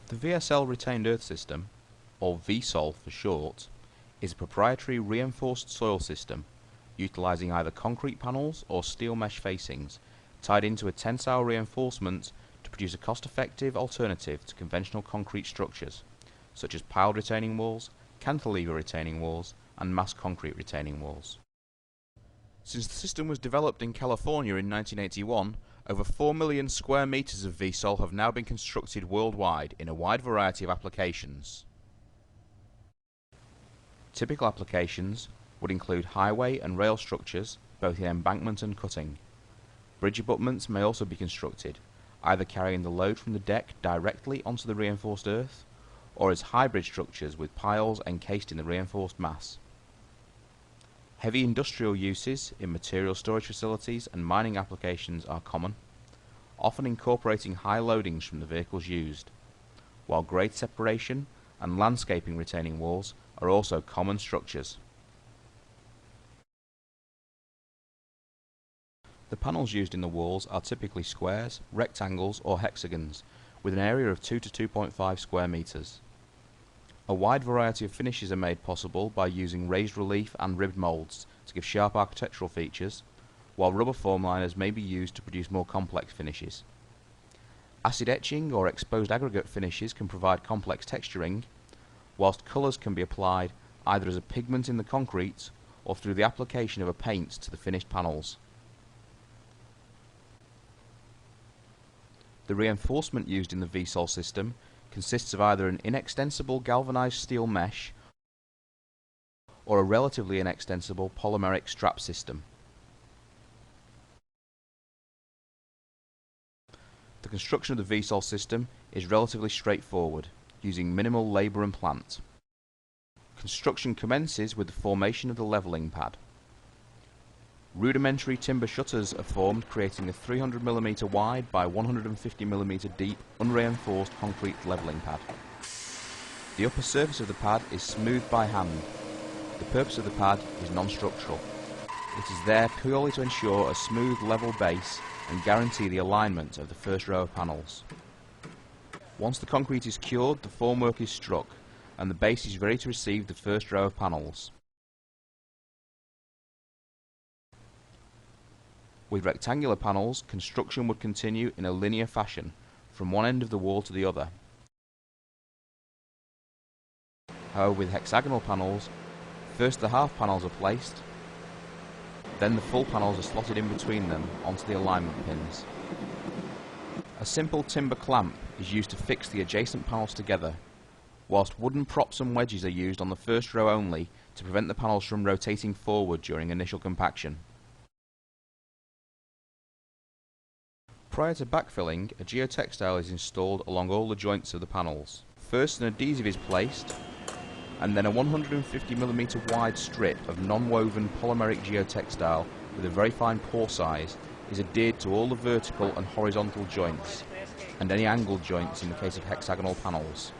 The VSL retained earth system, or VSOL for short, is a proprietary reinforced soil system utilising either concrete panels or steel mesh facings tied into a tensile reinforcement to produce a cost-effective alternative to conventional concrete structures, such as piled retaining walls, cantilever retaining walls, and mass concrete retaining walls. Since the system was developed in California in 1981, over 4 million square metres of VSOL have now been constructed worldwide in a wide variety of applications. Typical applications would include highway and rail structures, both in embankment and cutting. Bridge abutments may also be constructed, either carrying the load from the deck directly onto the reinforced earth, or as hybrid structures with piles encased in the reinforced mass. Heavy industrial uses in material storage facilities and mining applications are common, often incorporating high loadings from the vehicles used, while grade separation and landscaping retaining walls are also common structures. The panels used in the walls are typically squares, rectangles or hexagons, with an area of 2 to 2.5 square metres. A wide variety of finishes are made possible by using raised relief and ribbed moulds to give sharp architectural features, while rubber form liners may be used to produce more complex finishes. Acid etching or exposed aggregate finishes can provide complex texturing, whilst colours can be applied either as a pigment in the concrete or through the application of a paint to the finished panels. The reinforcement used in the VSOL system consists of either an inextensible galvanized steel mesh or a relatively inextensible polymeric strap system. The construction of the VSOL system is relatively straightforward, using minimal labour and plant. Construction commences with the formation of the levelling pad. Rudimentary timber shutters are formed, creating a 300mm wide by 150mm deep unreinforced concrete levelling pad. The upper surface of the pad is smoothed by hand. The purpose of the pad is non-structural. It is there purely to ensure a smooth level base and guarantee the alignment of the first row of panels. Once the concrete is cured, the formwork is struck and the base is ready to receive the first row of panels. With rectangular panels, construction would continue in a linear fashion, from one end of the wall to the other. However, with hexagonal panels, first the half panels are placed, then the full panels are slotted in between them onto the alignment pins. A simple timber clamp is used to fix the adjacent panels together, whilst wooden props and wedges are used on the first row only to prevent the panels from rotating forward during initial compaction. Prior to backfilling, a geotextile is installed along all the joints of the panels. First an adhesive is placed, and then a 150mm wide strip of non-woven polymeric geotextile with a very fine pore size is adhered to all the vertical and horizontal joints, and any angled joints in the case of hexagonal panels.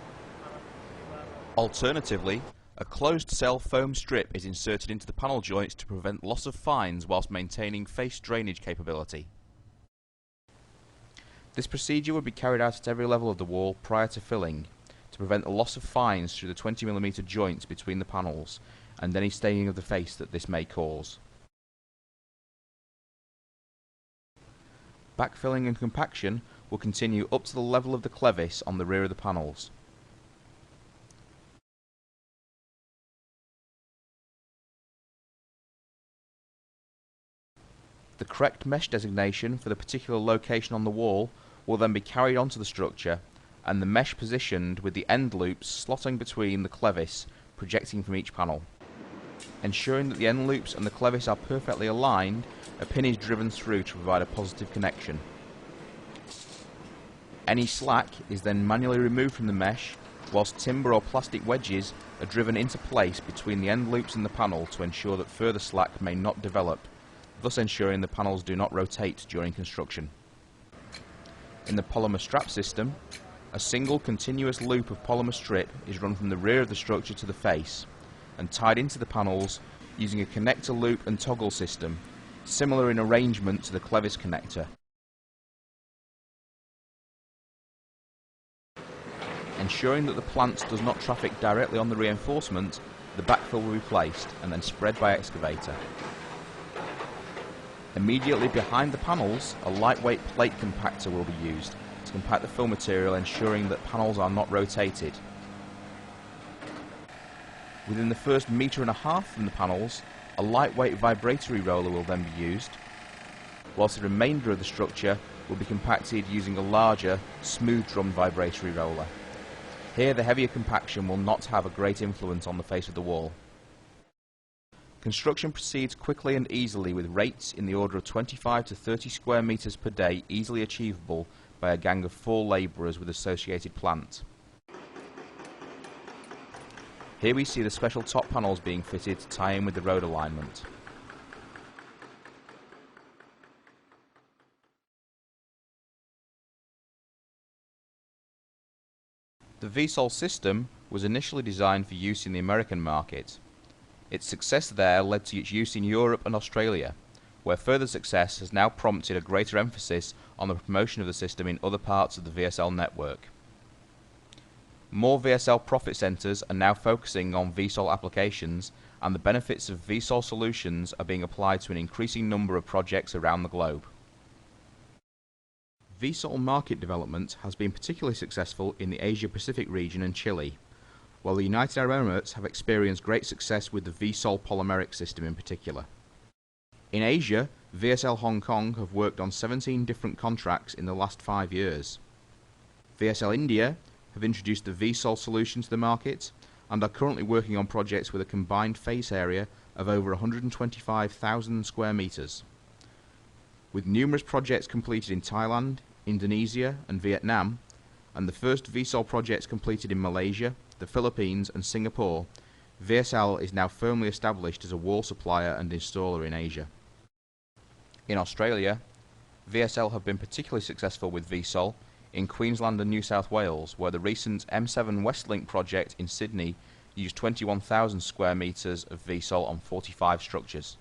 Alternatively, a closed cell foam strip is inserted into the panel joints to prevent loss of fines whilst maintaining face drainage capability. This procedure would be carried out at every level of the wall prior to filling, to prevent the loss of fines through the 20mm joints between the panels, and any staining of the face that this may cause. Backfilling and compaction will continue up to the level of the clevis on the rear of the panels. The correct mesh designation for the particular location on the wall will then be carried onto the structure, and the mesh positioned with the end loops slotting between the clevis projecting from each panel. Ensuring that the end loops and the clevis are perfectly aligned, a pin is driven through to provide a positive connection. Any slack is then manually removed from the mesh, whilst timber or plastic wedges are driven into place between the end loops and the panel to ensure that further slack may not develop, thus ensuring the panels do not rotate during construction. In the polymer strap system, a single continuous loop of polymer strip is run from the rear of the structure to the face and tied into the panels using a connector loop and toggle system, similar in arrangement to the clevis connector. Ensuring that the plant does not traffic directly on the reinforcement, the backfill will be placed and then spread by excavator. Immediately behind the panels, a lightweight plate compactor will be used to compact the fill material, ensuring that panels are not rotated. Within the first 1.5 meters from the panels, a lightweight vibratory roller will then be used, whilst the remainder of the structure will be compacted using a larger, smooth drum vibratory roller. Here the heavier compaction will not have a great influence on the face of the wall. Construction proceeds quickly and easily, with rates in the order of 25 to 30 square metres per day easily achievable by a gang of 4 labourers with associated plant. Here we see the special top panels being fitted to tie in with the road alignment. The VSOL system was initially designed for use in the American market. Its success there led to its use in Europe and Australia, where further success has now prompted a greater emphasis on the promotion of the system in other parts of the VSL network. More VSL profit centres are now focusing on VSOL applications, and the benefits of VSOL solutions are being applied to an increasing number of projects around the globe. VSOL market development has been particularly successful in the Asia-Pacific region and Chile, while the United Arab Emirates have experienced great success with the VSOL polymeric system in particular. In Asia, VSL Hong Kong have worked on 17 different contracts in the last 5 years. VSL India have introduced the VSOL solution to the market and are currently working on projects with a combined face area of over 125,000 square metres. With numerous projects completed in Thailand, Indonesia and Vietnam, and the first VSOL projects completed in Malaysia, the Philippines and Singapore, VSL is now firmly established as a wall supplier and installer in Asia. In Australia, VSL have been particularly successful with VSOL in Queensland and New South Wales, where the recent M7 Westlink project in Sydney used 21,000 square metres of VSOL on 45 structures.